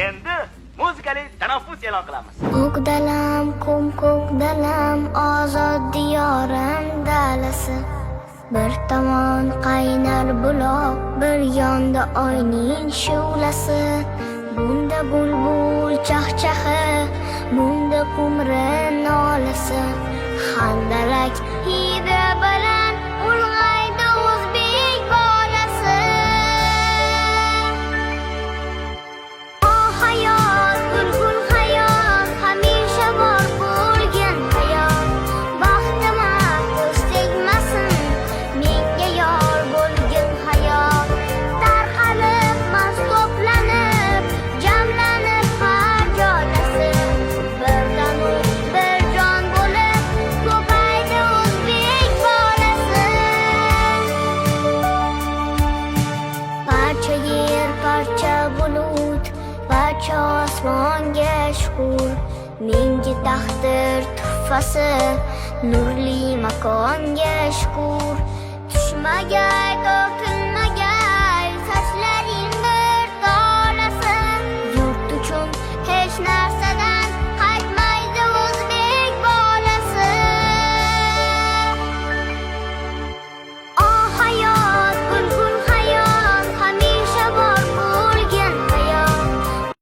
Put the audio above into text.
Endi muzikali tanaffus e'lon qilamiz. Ko'k dalam, ko'k dalam, ozod diyorim dalasi. Bir tomon qaynar buloq, bir yonda oyning shu'lasi. Bunda bulbul chaqchahi, bunda qumri nolasi. Handalak hidi bilan ulg'aydi o'zbek bolasi. O hayot, gulgul hayot, hamisha bor bo'lgan hayot. Baxtima ko'z tegmasin, menga yor bo'lgan hayot. Tarqalib, mast to'planib, jamlanib har joylasi. Bir tanur, bir jon bo'lib, ko'paydi o'zbek bolasi. Parcha yer, parcha bulut, parcha osmonga shukur. Menga taqdir tuhfasi, nurli makonga shukur. Tushmagay ko'kilma